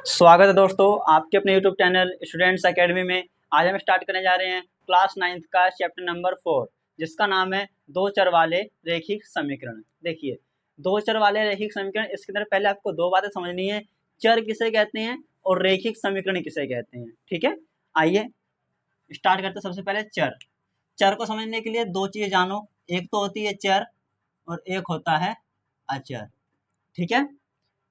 स्वागत है दोस्तों आपके अपने YouTube चैनल स्टूडेंट्स एकेडमी में। आज हम स्टार्ट करने जा रहे हैं क्लास 9th का चैप्टर नंबर 4 जिसका नाम है दो चर वाले रैखिक समीकरण। देखिए, दो चर वाले रैखिक समीकरण, इसके अंदर पहले आपको दो बातें समझनी है, चर किसे कहते हैं और रैखिक समीकरण किसे कहते हैं। ठीक है, आइए स्टार्ट करते हैं। सबसे पहले चर को समझने के लिए दो चीजें जानो, एक तो होती है चर और एक होता है अचर। ठीक है,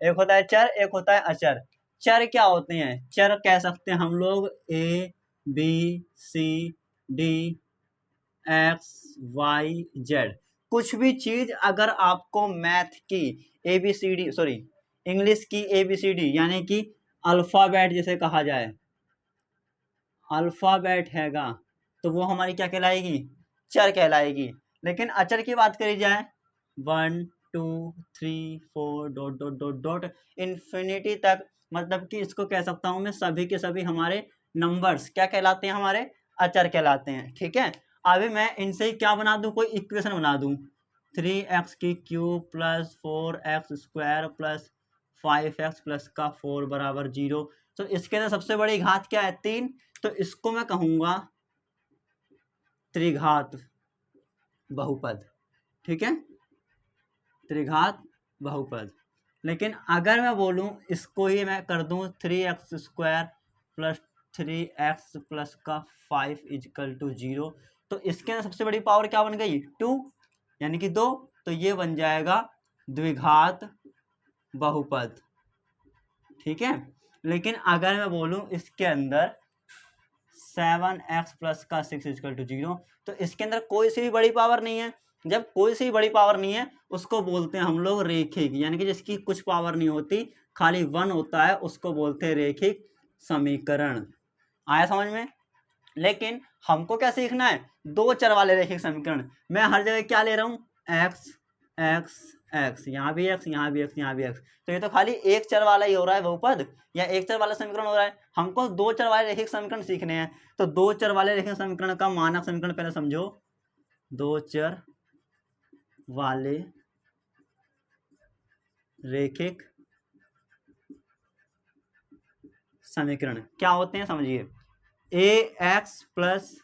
एक होता है चर, एक होता है अचर। चर क्या होते हैं? चर कह सकते हैं हम लोग A B C D X Y Z. कुछ भी चीज अगर आपको मैथ की A B C D sorry English की ए बी सी डी यानी कि अल्फाबेट जिसे कहा जाए, अल्फाबेट हैगा, तो वो हमारी क्या कहलाएगी? चर कहलाएगी। लेकिन अचर की बात करी जाए 1 2 3 4 dot dot dot dot infinity तक, मतलब कि इसको कह सकता हूं मैं सभी के सभी हमारे नंबर्स क्या कहलाते हैं? हमारे अचर कहलाते हैं। ठीक है, अभी मैं इनसे ही क्या बना दूं? कोई इक्वेशन बना दूं, 3x की cube plus 4x square plus 5x plus का 4 बराबर 0। तो इसके अंदर सबसे बड़ी घात क्या है? 3। तो इसको मैं कहूंगा त्रिघात बहुपद। ठीक है, त्रिघात बहुपद। लेकिन अगर मैं बोलूं इसको ही मैं कर दूं 3x square plus 3x plus का 5 इजकल टू 0, तो इसके अंदर सबसे बड़ी पावर क्या बन गई? 2 यानी कि 2। तो ये बन जाएगा द्विघात बहुपद। ठीक है, लेकिन अगर मैं बोलूं इसके अंदर 7x प्लस का 6 इजकल टू 0, तो इसके अंदर कोई सी भी बड़ी पावर नहीं है। जब कोई सी बड़ी पावर नहीं है उसको बोलते हैं हम लोग रेखिक, यानी कि जिसकी कुछ पावर नहीं होती, खाली 1 होता है, उसको बोलते हैं रेखिक समीकरण। आया समझ में? लेकिन हमको क्या सीखना है? दो चर वाले रैखिक समीकरण। मैं हर जगह क्या ले रहा हूँ? एक्स एक्स एक्स, यहाँ भी एक्स, यहाँ भी एक्स, यहाँ भी एक्स। तो ये तो खाली एक चर वाला ही हो रहा है बहुपद, या एक चर वाला समीकरण हो रहा है। हमको दो चर वाले रैखिक समीकरण सीखने हैं। तो दो चर वाले रैखिक समीकरण का मानक समीकरण पहले समझो। दो चर वाले रैखिक समीकरण क्या होते हैं समझिए। A x plus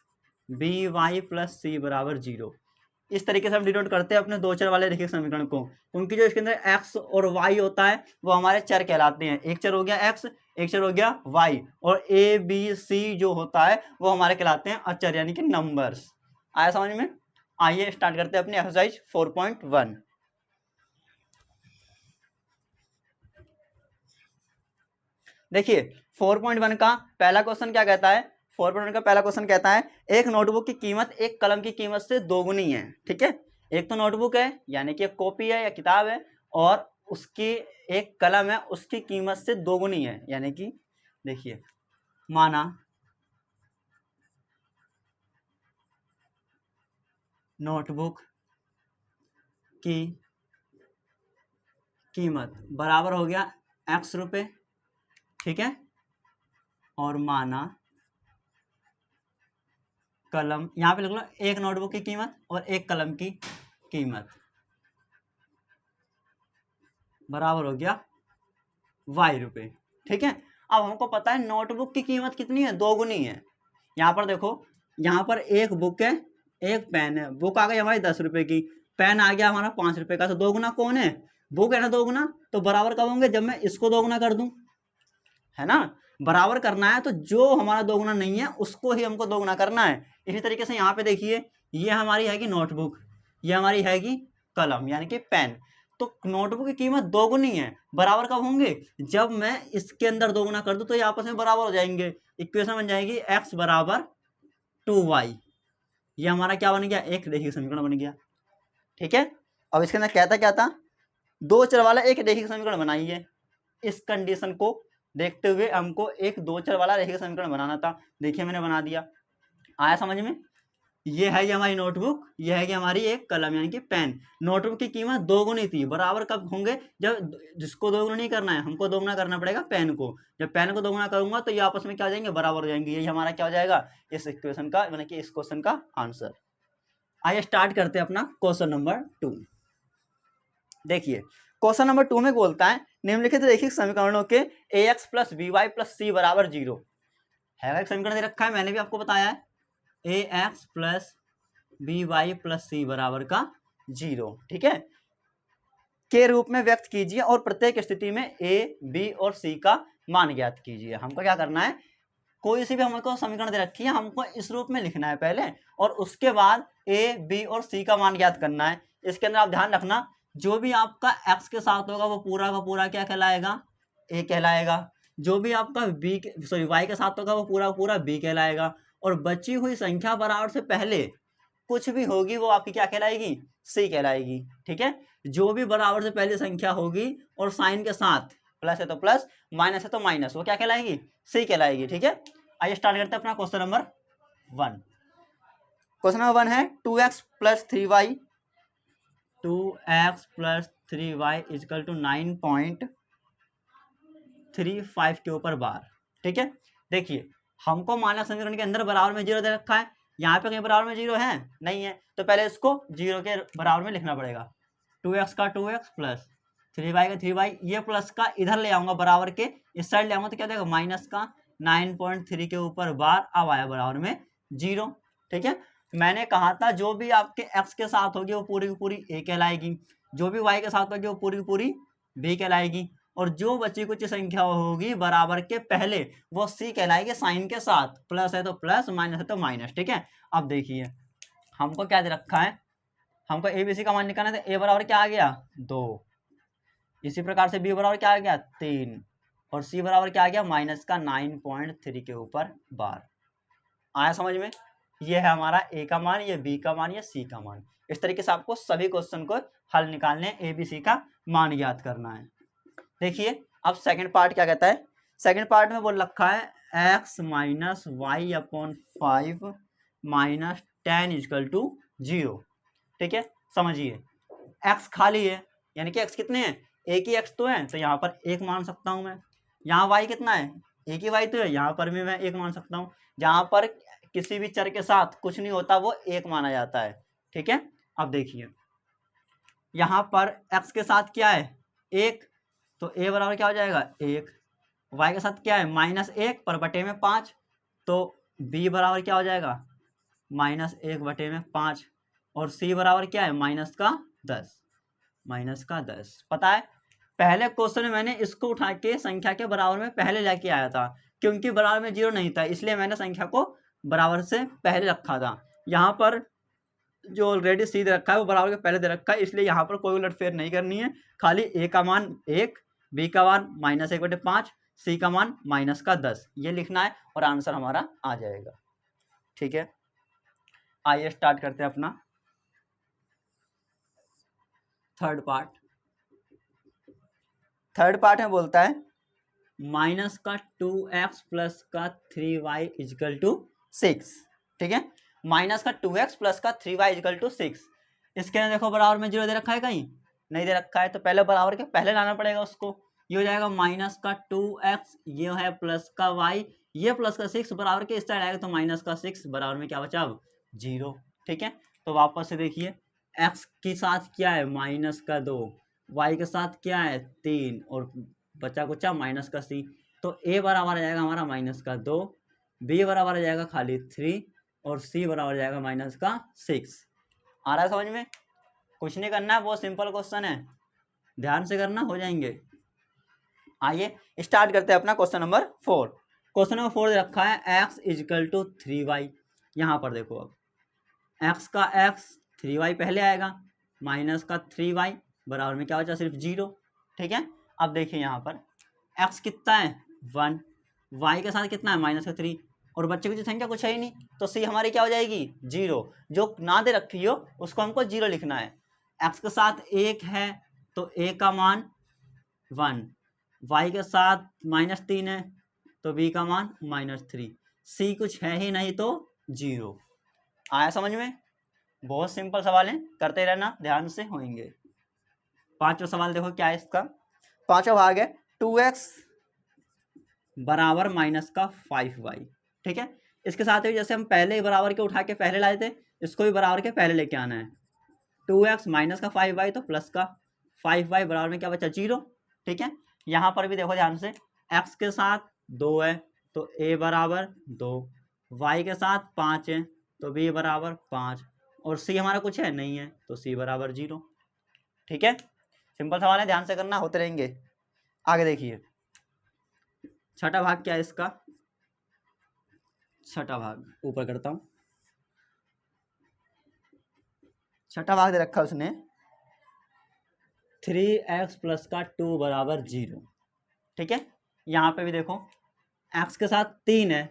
b y plus c बराबर 0। इस तरीके से हम डिनोट करते हैं अपने दो चर वाले रैखिक समीकरण को। उनकी जो इसके अंदर x और y होता है वो हमारे चर कहलाते हैं। एक चर हो गया x, एक चर हो गया y, और a b c जो होता है वो हमारे कहलाते हैं अचर यानी कि नंबर्स। आया समझ में? आइए स्टार्ट करते हैं अपनी एक्सरसाइज 4.1। देखिए 4.1 का पहला क्वेश्चन क्या कहता है? 4.1 का पहला क्वेश्चन कहता है एक नोटबुक की कीमत एक कलम की कीमत से दोगुनी है। ठीक है, एक तो नोटबुक है यानी कि एक कॉपी है या किताब है, और उसकी एक कलम है उसकी कीमत से दोगुनी है, यानी कि देखिए माना नोटबुक की कीमत बराबर हो गया x रुपए। ठीक है, और माना कलम, यहाँ पे लिख लो एक नोटबुक की कीमत और एक कलम की कीमत बराबर हो गया y रुपए। ठीक है, अब हमको पता है नोटबुक की कीमत कितनी है? दोगुनी है। यहाँ पर देखो, यहाँ पर एक बुक है एक पेन है। बुक आ गई हमारी 10 रुपए की, पेन आ गया हमारा 5 रुपए का। तो दोगुना कौन है? बुक है ना दोगुना। तो बराबर कब होंगे? जब मैं इसको दोगुना कर दूं, है ना? बराबर करना है तो जो हमारा दोगुना नहीं है उसको ही हमको दोगुना करना है। इसी तरीके से यहाँ पे देखिए, ये हमारी है कि नोटबुक, ये हमारी है कि कलम यानी कि पेन। तो नोटबुक की कीमत दोगुनी है, बराबर कब होंगे? जब मैं इसके अंदर दोगुना कर दूं तो ये आपस में बराबर हो जाएंगे। इक्वेशन बन जाएगी x बराबर 2y। ये हमारा क्या बन गया? एक रैखिक समीकरण बन गया। ठीक है, अब इसके अंदर कहता क्या था? दो चर वाला एक रैखिक समीकरण बनाइए। इस कंडीशन को देखते हुए हमको एक दो चर वाला रैखिक समीकरण बनाना था। देखिए मैंने बना दिया। आया समझ में? ये है कि हमारी नोटबुक, ये है कि हमारी एक कलम यानी कि पेन। नोटबुक की कीमत दोगुनी थी, बराबर कब होंगे? जब जिसको दोगुना नहीं करना है हमको दोगुना करना पड़ेगा पेन को। जब पेन को दोगुना करूंगा तो ये आपस में क्या हो जाएंगे? बराबर हो जाएंगे। यही हमारा क्या हो जाएगा इस इक्वेशन का, यानी कि इस क्वेश्चन का आंसर। आइए स्टार्ट करते हैं अपना क्वेश्चन नंबर 2। देखिए क्वेश्चन नंबर 2 में बोलता है निम्नलिखित रैखिक समीकरणों के ax plus b y plus c बराबर 0 है। एक समीकरण दे रखा है, मैंने भी आपको बताया है, ax plus b y plus c बराबर का 0, ठीक है, के रूप में व्यक्त कीजिए और प्रत्येक स्थिति में a, b और c का मान ज्ञात कीजिए। हमको क्या करना है, कोई सी भी हमको समीकरण दे रखी है, हमको इस रूप में लिखना है पहले, और उसके बाद a, b और c का मान ज्ञात करना है। इसके अंदर आप ध्यान रखना, जो भी आपका x के साथ होगा वो पूरा का पूरा क्या कहलाएगा, a कहलाएगा। जो भी आपका y के साथ होगा वो पूरा का पूरा b कहलाएगा। और बची हुई संख्या बराबर से पहले कुछ भी होगी वो आपकी क्या कहलाएगी, सी कहलाएगी, ठीक है। जो भी बराबर से पहले संख्या होगी और साइन के साथ, प्लस है तो प्लस, माइनस है तो माइनस, वो क्या कहलाएगी, सी कहलाएगी, ठीक है। आइए स्टार्ट करते हैं अपना क्वेश्चन नंबर 1। क्वेश्चन नंबर 1 है 2x plus 3y 2x plus 3y is equal to 9.35 के ऊपर बार, ठीक है। देखिए हमको मानक समीकरण के अंदर बराबर में 0 दे रखा है, यहाँ पे कहीं बराबर में 0 है नहीं है, तो पहले इसको 0 के बराबर में लिखना पड़ेगा। 2x का 2x प्लस 3y का 3y, ये प्लस का इधर ले आऊंगा बराबर के इस साइड ले आऊंगा तो क्या देगा, माइनस का 9.3 के ऊपर बार, अब आया बराबर में 0, ठीक है। मैंने कहा था जो भी आपके x के साथ होगी वो पूरी की पूरी a कहलाएगी, जो भी y के साथ होगी वो पूरी की पूरी b कहलाएगी, और जो बची कुछ संख्या होगी बराबर के पहले वो c कहलाएगी साइन के साथ, प्लस है तो प्लस, माइनस है तो माइनस, ठीक है। अब देखिए हमको क्या दे रखा है, हमको ए बी सी का मान निकालना है, तो a बराबर क्या आ गया 2, इसी प्रकार से b बराबर क्या आ गया 3, और c बराबर क्या आ गया माइनस का 9.3 के ऊपर बार। आया समझ में, ये है हमारा a का मान, ये b का मान, ये c का मान। इस तरीके से आपको सभी क्वेश्चन को हल निकालने, a b c का मान ज्ञात करना है। देखिए अब सेकंड पार्ट क्या कहता है, सेकंड पार्ट में बोल रखा है x minus y upon 5 minus 10 equal to 0, ठीक है। समझिए x खाली है, यानी कि x कितने हैं, एक ही x तो है, तो यहाँ पर 1 मान सकता हूँ मैं। यहाँ y कितना है, एक ही y तो है, यहाँ पर भी मैं 1 मान सकता हूँ। जहाँ पर किसी भी चर के साथ कुछ नहीं होता वो 1 माना जाता है, ठीक है। अब देखिए यहाँ पर x के साथ क्या है 1, तो a बराबर क्या हो जाएगा 1, y के साथ क्या है -1 पर बटे में 5, तो b बराबर क्या हो जाएगा -1/5, और c बराबर क्या है -10 पता है। पहले क्वेश्चन में मैंने इसको उठा के संख्या के बराबर में पहले लेके आया था, क्योंकि बराबर में 0 नहीं था, इसलिए मैंने संख्या को बराबर से पहले रखा था। यहाँ पर जो ऑलरेडी सी दे रखा है वो बराबर के पहले दे रखा है, इसलिए यहाँ पर कोई उलटफेर नहीं करनी है, खाली a का मान 1, b का मान -1/5, c का मान -10, ये लिखना है और आंसर हमारा आ जाएगा, ठीक है। आइए स्टार्ट करते हैं अपना थर्ड पार्ट में बोलता है माइनस का 2x प्लस का 3y इजकल टू 6, ठीक है। माइनस का 2x प्लस का 3y इजकल टू 6, इसके अंदर देखो बराबर में 0 दे रखा है, कहीं नहीं दे रखा है, तो पहले बराबर के पहले लाना पड़ेगा उसको। ये हो जाएगा माइनस का 2x, ये है प्लस का y, ये प्लस का 6 बराबर के इस साइड आएगा, तो माइनस का 6 बराबर में क्या बचा अब 0, ठीक है। तो वापस से देखिए x के साथ क्या है माइनस का 2, y के साथ क्या है 3, और बचा कुचा माइनस का c, तो a बराबर आ जाएगा हमारा -2, b बराबर आ जाएगा खाली 3, और c बराबर आ जाएगा -6। आ रहा है समझ में, कुछ नहीं करना है, बहुत सिंपल क्वेश्चन है, ध्यान से करना, हो जाएंगे। आइए स्टार्ट करते हैं अपना क्वेश्चन नंबर 4। क्वेश्चन नंबर 4 रखा है x इजकल टू 3y। यहाँ पर देखो अब x का x 3y पहले आएगा, माइनस का 3y बराबर में क्या बचा सिर्फ 0, ठीक है। अब देखिए यहाँ पर x कितना है 1, y के साथ कितना है -3, और बच्चे की संख्या कुछ है ही नहीं, तो c हमारी क्या हो जाएगी 0, जो ना दे रखी हो उसको हमको 0 लिखना है। x के साथ 1 है तो a का मान 1, y के साथ -3 है तो b का मान -3, c कुछ है ही नहीं तो 0। आया समझ में, बहुत सिंपल सवाल है, करते रहना, ध्यान से होंगे। पांचवा सवाल देखो क्या है इसका, पांचवा भाग है 2x बराबर -5y, ठीक है। इसके साथ ही जैसे हम पहले ही बराबर के उठा के पहले लाए थे, इसको भी बराबर के पहले लेके आना है। 2x -5y तो प्लस का 5y बराबर में क्या बचा 0, ठीक है। यहाँ पर भी देखो ध्यान से, x के साथ 2 है तो a बराबर 2, y के साथ 5 है तो b बराबर 5, और c हमारा कुछ है नहीं है तो c बराबर 0। ठीक है, सिंपल सवाल है, ध्यान से करना, होते रहेंगे। आगे देखिए, छठा भाग क्या है इसका, छठा भाग ऊपर करता हूं, छठा भाग दे रखा उसने 3x प्लस का 2 बराबर 0। ठीक है, यहाँ पे भी देखो x के साथ 3 है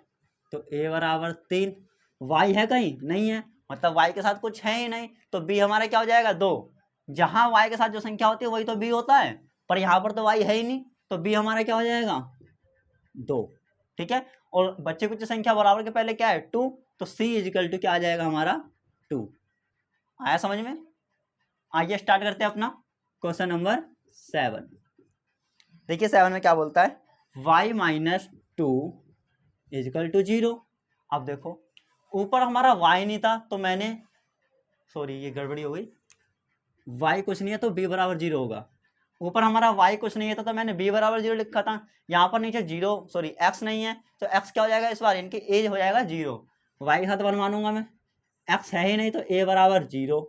तो a बराबर 3, y है कहीं नहीं है, मतलब y के साथ कुछ है ही नहीं तो b हमारा क्या हो जाएगा 2। जहां y के साथ जो संख्या होती है वही तो b होता है, पर यहाँ पर तो y है ही नहीं तो b हमारा क्या हो जाएगा 2। ठीक है, और बच्चे कुछ संख्या बराबर के पहले क्या है 2, तो c इजिकल टू क्या आ जाएगा हमारा 2। आया समझ में? आइए स्टार्ट करते हैं अपना क्वेश्चन नंबर 7। देखिए 7 में क्या बोलता है, y माइनस 2 इजिकल टू 0। अब देखो ऊपर हमारा y नहीं था तो मैंने, सॉरी ये गड़बड़ी हो गई, y कुछ नहीं है तो b बराबर 0 होगा। ऊपर हमारा y कुछ नहीं है तो मैंने b बराबर 0 लिखा था, यहाँ पर नीचे 0 सॉरी x नहीं है तो x क्या हो जाएगा इस बार, इनकी एज हो जाएगा 0, y के साथ 1 मानूंगा मैं, x है ही नहीं तो a बराबर 0,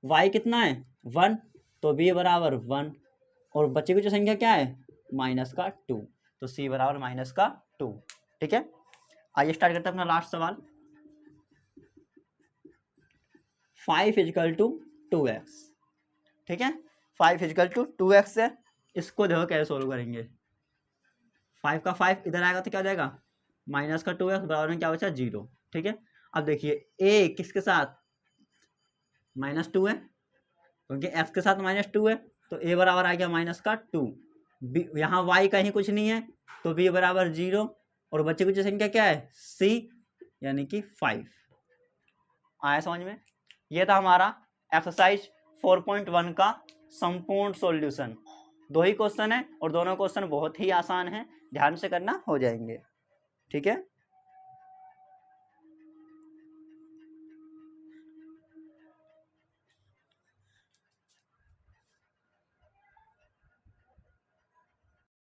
y कितना है 1 तो b बराबर 1, और बच्चे की जो संख्या क्या है माइनस का 2, तो c बराबर माइनस का 2। ठीक है, आइए स्टार्ट करते हैं अपना लास्ट सवाल। 5 इजिकल टू 2x। ठीक है, 5 इजिकल टू 2x है, इसको देखो कैसे सोल्व करेंगे। 5 का 5 इधर आएगा तो क्या हो जाएगा माइनस का 2x बराबर में क्या बचा 0। ठीक है, अब देखिए a किसके साथ -2 है, क्योंकि x के साथ -2 है तो a बराबर आ गया माइनस का 2, यहाँ y कहीं कुछ नहीं है तो b बराबर 0, और बच्चे की संख्या क्या है c यानी कि 5। आया समझ में? ये था हमारा एक्सरसाइज 4.1 का संपूर्ण सॉल्यूशन। 2 ही क्वेश्चन है और दोनों क्वेश्चन बहुत ही आसान है, ध्यान से करना हो जाएंगे। ठीक है।